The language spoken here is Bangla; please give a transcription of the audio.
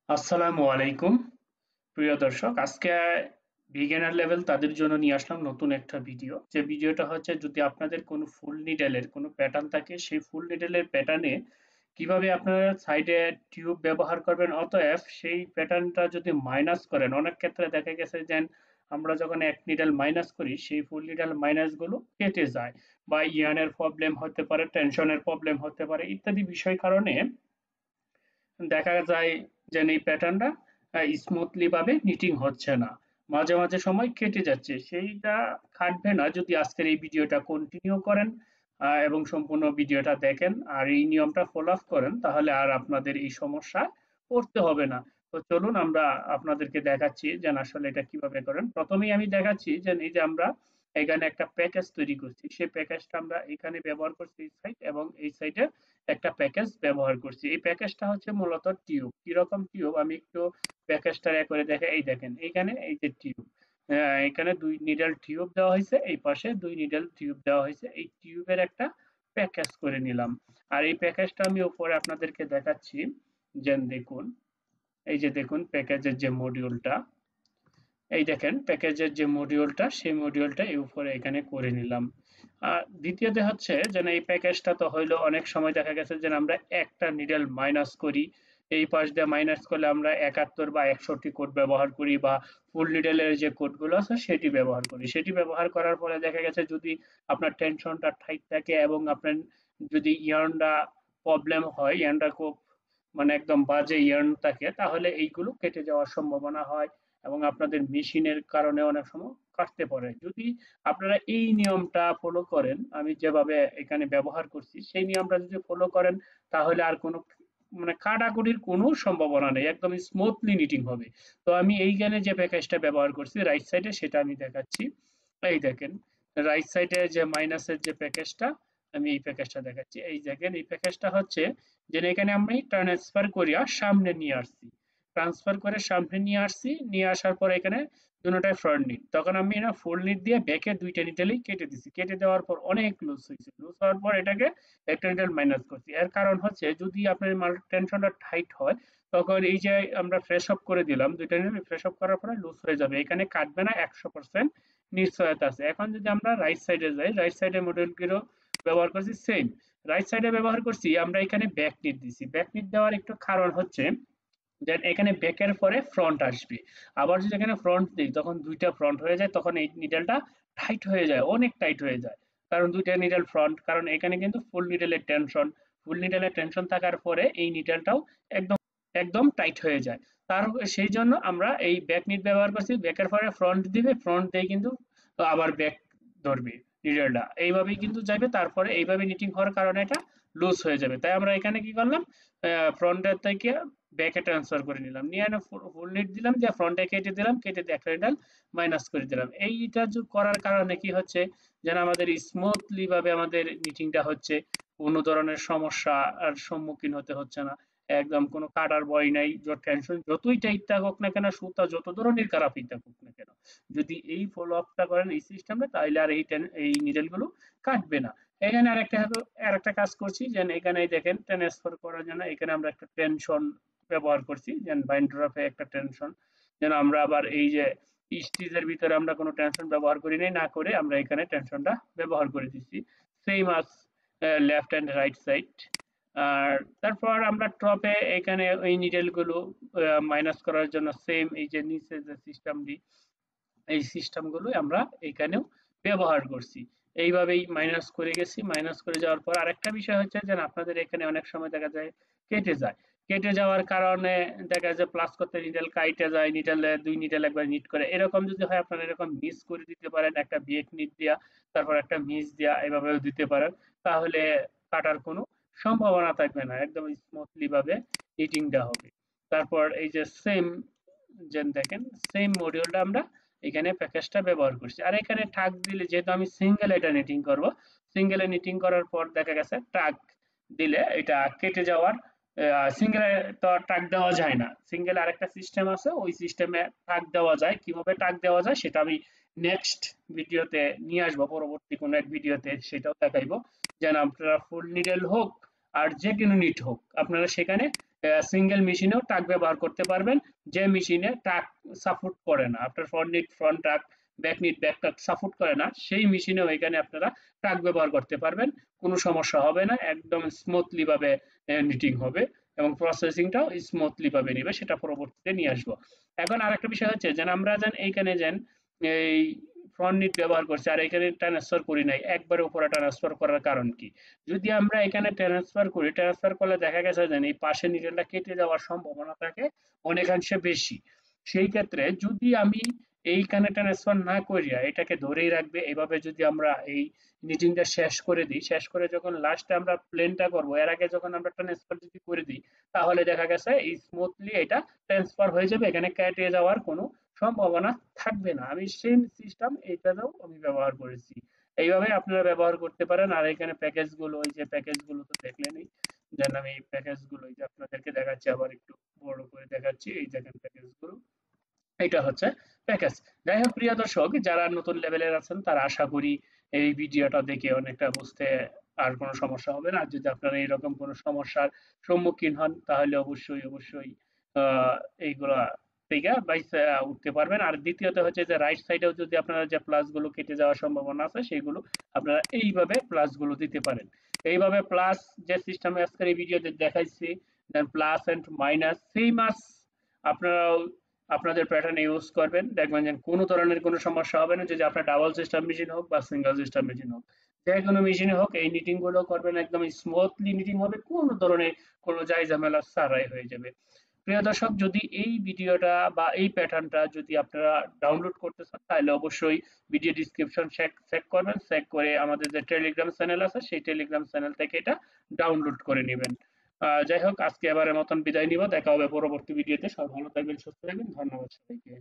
আসসালামু আলাইকুম প্রিয় দর্শক। আজকে বিগিনার লেভেল তাদের জন্য নিয়ে আসলাম নতুন একটা ভিডিও। যে ভিডিওটা হচ্ছে, যদি আপনাদের কোনো ফুল নিডেলের কোনো প্যাটার্ন থাকে, সেই ফুল নিডেলের প্যাটার্নে কিভাবে আপনারা সাইডে টিউব ব্যবহার করবেন। অতএব সেই প্যাটার্নটা যদি মাইনাস করেন, অনেক ক্ষেত্রে দেখা গেছে যে আমরা যখন এক নিডেল মাইনাস করি, সেই ফুল নিডেল মাইনাসগুলো কেটে যায়, বা ইয়ানের প্রবলেম হতে পারে, টেনশনের প্রবলেম হতে পারে, ইত্যাদি বিষয় কারণে দেখা যায় যে এই প্যাটার্নটা স্মুথলি ভাবে নিটিং হচ্ছে না, মাঝে মাঝে সময় কেটে যাচ্ছে। সেইটা কাটবে না যদি আজকের এই ভিডিওটা কন্টিনিউ করেন এবং সম্পূর্ণ ভিডিওটা দেখেন আর এই নিয়মটা ফলো আপ করেন, তাহলে আর আপনাদের এই সমস্যা পড়তে হবে না। তো চলুন আমরা আপনাদেরকে দেখাচ্ছি যে আসলে এটা কিভাবে করেন। প্রথমেই আমি দেখাচ্ছি যে এই যে আমরা এখানে একটা প্যাকেজ তৈরি করছি, সেই প্যাকেজটা আমরা এখানে ব্যবহার করছি এই সাইড, এবং এই সাইডে একটা প্যাকেজ ব্যবহার করছি। এই প্যাকেজটা হচ্ছে মূলত টিউব। কিরকম টিউব আমি একটু প্যাকেজটা করে দেখে, এই দেখেন এইখানে এই যে টিউব, এখানে দুই নিডেল টিউব দেওয়া হয়েছে, এই পাশে দুই নিডেল টিউব দেওয়া হয়েছে। এই টিউবের একটা প্যাকেজ করে নিলাম। আর এই প্যাকেজটা আমি উপরে আপনাদেরকে দেখাচ্ছি। যেন দেখুন, এই যে দেখুন প্যাকেজের যে মডিউলটা, এই দেখেন প্যাকেজের যে মডিউলটা, সেই মডিউলটা এই উপরে এখানে করে নিলাম। আর দ্বিতীয়ত হচ্ছে যে এই প্যাকেজটা তো হইলো, অনেক সময় দেখা গেছে যে আমরা একটা নিডেল মাইনাস করি, এই পাশ দিয়ে মাইনাস করলে আমরা 71 বা 61 কোড ব্যবহার করি, বা ফুল নিডেলের যে কোডগুলো আছে সেটি ব্যবহার করি। সেটি ব্যবহার করার পরে দেখা গেছে যদি আপনার টেনশনটা টাইট থাকে এবং আপনার যদি ইয়ার্নটা প্রবলেম হয়, ইয়ার্নটা খুব মানে একদম বাজে ইয়ার্ন থাকে, তাহলে এইগুলো কেটে যাওয়ার সম্ভাবনা হয় এবং আপনাদের মেশিনের কারণে অনেক সময় কাটতে পারে। যদি আপনারা এই নিয়মটা ফলো করেন, আমি যেভাবে এখানে ব্যবহার করছি সেই নিয়মটা যদি ফলো করেন, তাহলে আর কোনো মানে কাটাকুটির কোনো সম্ভাবনা নেই, একদম স্মুথলি নিটিং হবে। তো আমি এইখানে যে প্যাকেজটা ব্যবহার করছি রাইট সাইডে, সেটা আমি দেখাচ্ছি। এই দেখেন রাইট সাইডে যে মাইনাসের যে প্যাকেজটা, আমি এই প্যাকেজটা দেখাচ্ছি। এই দেখেন এই প্যাকেজটা হচ্ছে যে এখানে আমি ট্রান্সফার করিয়া সামনে নিয়ে আসছি, ট্রান্সফার করে সামনে নিয়ে আসছি, নিয়ে আসার পর এখানে দুটোটাই ফ্রন্ট নিট, তখন আমি না ফুল নিট দিয়ে ব্যাকে দুইটা নিটেলেই কেটে দিছি। কেটে দেওয়ার পর অনেক লুজ হয়েছে, লুজ হওয়ার পর এটাকে একটা নিটেল মাইনাস করছি। এর কারণ হচ্ছে যদি আপনার মাল টেনশনটা টাইট হয়, তখন এই যে আমরা ফ্রেশ আপ করে দিলাম দুইটা নিটেল, ফ্রেশ আপ করার পরে লুজ হয়ে যাবে, এখানে কাটবে না, 100% নিশ্চয়তা আছে। এখন যদি আমরা রাইট সাইডে যাই, রাইট সাইডে মডেলগুলো ব্যবহার করছি সেম। রাইট সাইডে ব্যবহার করছি আমরা এখানে ব্যাক নিট দিছি। ব্যাক নিট দেওয়ার একটু কারণ হচ্ছে দেন এখানে ব্যাকের পরে ফ্রন্ট আসবে। আবার যদি এখানে ফ্রন্ট দিই, তখন দুইটা ফ্রন্ট হয়ে যায়, তখন এই নিডেলটা টাইট হয়ে যায়, অনেক টাইট হয়ে যায়। কারণ দুইটা নিডেল ফ্রন্ট, কারণ এখানে কিন্তু ফুল নিডেলের টেনশন, ফুল নিডেলের টেনশন থাকার পরে এই নিডেলটাও একদম একদম টাইট হয়ে যায়। তার সেই জন্য আমরা এই ব্যাক নিট ব্যবহার করছি। ব্যাকের পরে ফ্রন্ট দিবে, ফ্রন্ট দিয়ে কিন্তু আবার ব্যাক ধরবে নিডেলটা, এইভাবেই কিন্তু যাবে। তারপরে এইভাবে নিটিং হওয়ার কারণে এটা লুজ হয়ে যাবে। তাই আমরা এখানে কি করলাম, ফ্রন্টের থেকে ব্যাকে ট্রান্সফার করে নিলাম, নিয়ে এনে ফুল নিট দিলাম, দিয়ে ফ্রন্টে কেটে দিলাম, কেটে দিয়ে একটা রিটার্ন মাইনাস করে দিলাম। এইটা করার কারণে কি হচ্ছে, যেন আমাদের স্মুথলি ভাবে আমাদের মিটিংটা হচ্ছে, কোনো ধরনের সমস্যা আর সম্মুখীন হতে হচ্ছে না, একদম কোনো কাটার ভয় নাই। টেনশন যতই টাইট থাকুক না কেন, সুতা যত ধরনের খারাপই থাকুক না কেন, যদি এই ফলো আপটা করেন এই সিস্টেমটা, তাহলে আর এই নিডেল গুলো কাটবে না। এখানে আরেকটা কাজ করছি, যে এখানে দেখেন ট্রান্সফার করার জন্য এখানে আমরা একটা টেনশন ব্যবহার করছি, যেন বাইন্ডারে একটা টেনশন, যেন আমরা আবার এই যে স্টিচের ভিতরে আমরা কোনো টেনশন ব্যবহার করি নাই, না করে আমরা এখানে টেনশনটা ব্যবহার করে দিচ্ছি। Same as left and right side. আর তারপর আমরা টপে এখানে ওই নিডেল গুলো মাইনাস করার জন্য সেম এই যে নিচে যে সিস্টেমটি, এই সিস্টেমগুলো আমরা এখানেও ব্যবহার করছি। এইভাবেই মাইনাস করে গেছি। মাইনাস করে যাওয়ার পর আরেকটা বিষয় হচ্ছে যে আপনাদের এখানে অনেক সময় দেখা যায় কেটে যায়। কেটে যাওয়ার কারণে দেখা যায় প্লাস করতে নিডেল কাইটে যায়, নিডেলে দুই নিডেল একবার নিট করে, এরকম যদি হয় আপনারা এরকম মিস করে দিতে পারেন, একটা বিয়েট নিট দিয়া তারপর একটা মিস দিয়া এভাবেও দিতে পারেন, তাহলে কাটার কোনো সম্ভাবনা থাকবে না, একদম স্মুথলি ভাবে নিটিংটা হবে। তারপর এই যে সেম, যেন দেখেন সেম মডিউলটা আমরা এখানে প্যাকেজটা ব্যবহার করছি। আর এখানে টাগ দিলে, যেহেতু আমি সিঙ্গেল এটা নিটিং করব, সিঙ্গেলে নিটিং করার পর দেখা গেছে টাগ দিলে এটা কেটে যাওয়ার, সিঙ্গেলে তো টাগ দেওয়া যায় না, সিঙ্গেলে আরেকটা সিস্টেম আছে, ওই সিস্টেমে টাগ দেওয়া যায়। কিভাবে টাগ দেওয়া যায় সেটা আমি নেক্সট ভিডিওতে নিয়ে আসবো, পরবর্তী কোনো এক ভিডিওতে সেটাও দেখাইবো, যেন আপনারা ফুল নিডেল হোক আর যে কোনো নিট হোক, আপনারা সেখানে সিঙ্গেল মেশিনেও টাক ব্যবহার করতে পারবেন, যে মেশিনে টাক সাপোর্ট করে না, আপনার ফ্রন্ট নিট ফ্রন্ট টাক, ব্যাক নিট ব্যাক টাক সাপোর্ট করে না, সেই মেশিনেও এখানে আপনারা টাক ব্যবহার করতে পারবেন। কোনো সমস্যা হবে না, একদম স্মুথলি ভাবে নিটিং হবে এবং প্রসেসিংটাও স্মুথলি ভাবে নিবে, সেটা পরবর্তীতে নিয়ে আসবো। এখন আরেকটা বিষয় হচ্ছে যে আমরা যেন এইখানে যেন এই ফ্রন্ট নিট ব্যবহার করছি আর এখানে ট্রান্সফার করি নাই, একবারে উপরে ট্রান্সফার করার কারণ কি? যদি আমরা এখানে ট্রান্সফার করি, ট্রান্সফার করলে দেখা গেছে যে এই পাশে নিডেলটা কেটে যাওয়ার সম্ভাবনা থাকে অনেকাংশে বেশি। সেই ক্ষেত্রে যদি আমি এইখানে ট্রান্সফার না করিয়া এটাকে ধরেই রাখবে, এভাবে যদি আমরা এই নিটিংটা শেষ করে দিই, শেষ করে যখন লাস্টে আমরা প্লেনটা করবো এর আগে যখন আমরা ট্রান্সফার যদি করে দিই, তাহলে দেখা গেছে এই স্মুথলি এটা ট্রান্সফার হয়ে যাবে, এখানে কেটে যাওয়ার কোনো সম্ভাবনা থাকবে না। আমি সেম সিস্টেম এইটাতেও আমি ব্যবহার করেছি। এইভাবে আপনারা ব্যবহার করতে পারেন। আর এখানে প্যাকেজগুলো, ওই যে প্যাকেজগুলো তো দেখলেনই, দেন আমি এই প্যাকেজগুলো এই যে আপনাদেরকে দেখাচ্ছি, আবার একটু বড় করে দেখাচ্ছি, এই দেখেন প্যাকেজগুলো, এটা হচ্ছে প্যাকেজ। যাই হোক প্রিয় দর্শক, যারা নতুন লেভেলের আছেন তারা আশা করি এই ভিডিওটা দেখে অনেকটা বুঝতে আর কোনো সমস্যা হবে না। আর যদি আপনারা এইরকম কোনো সমস্যার সম্মুখীন হন তাহলে অবশ্যই অবশ্যই আহ, এইগুলা থেকে বাইসে উঠতে পারবেন। আর দ্বিতীয়ত হচ্ছে যে রাইট সাইডেও যদি আপনারা যে প্লাস গুলো কেটে যাওয়ার সম্ভাবনা আছে সেগুলো আপনারা এইভাবে প্লাস গুলো দিতে পারেন। এইভাবে প্লাস যে সিস্টেমে আজকের এই ভিডিওতে দেখাইছি, দেন প্লাস এন্ড মাইনাস সেম আস আপনারাও আপনাদের প্যাটার্ন ইউজ করবেন, দেখবেন যে কোনো ধরনের কোনো সমস্যা হবে না। যদি আপনার ডাবল সিস্টেম মেশিন হোক বা সিঙ্গেল সিস্টেম মেশিন হোক, যে কোনো মেশিনে হোক, এই নিটিং গুলো করবেন একদম স্মুথলি নিটিং হবে, কোনো ধরনের কোনো যাই ঝামেলা ছাড়াই হয়ে যাবে। প্রিয় দর্শক, যদি এই ভিডিওটা বা এই প্যাটার্নটা যদি আপনারা ডাউনলোড করতে চান তাহলে অবশ্যই ভিডিও ডিসক্রিপশন চেক করবেন, চেক করে আমাদের যে টেলিগ্রাম চ্যানেল আছে সেই টেলিগ্রাম চ্যানেল থেকে এটা ডাউনলোড করে নেবেন। যাই হোক, আজকে এবারের মতন বিদায় নিব, দেখা হবে পরবর্তী ভিডিওতে। সবাই ভালো থাকবেন, সুস্থ থাকবেন, ধন্যবাদ সবাইকে।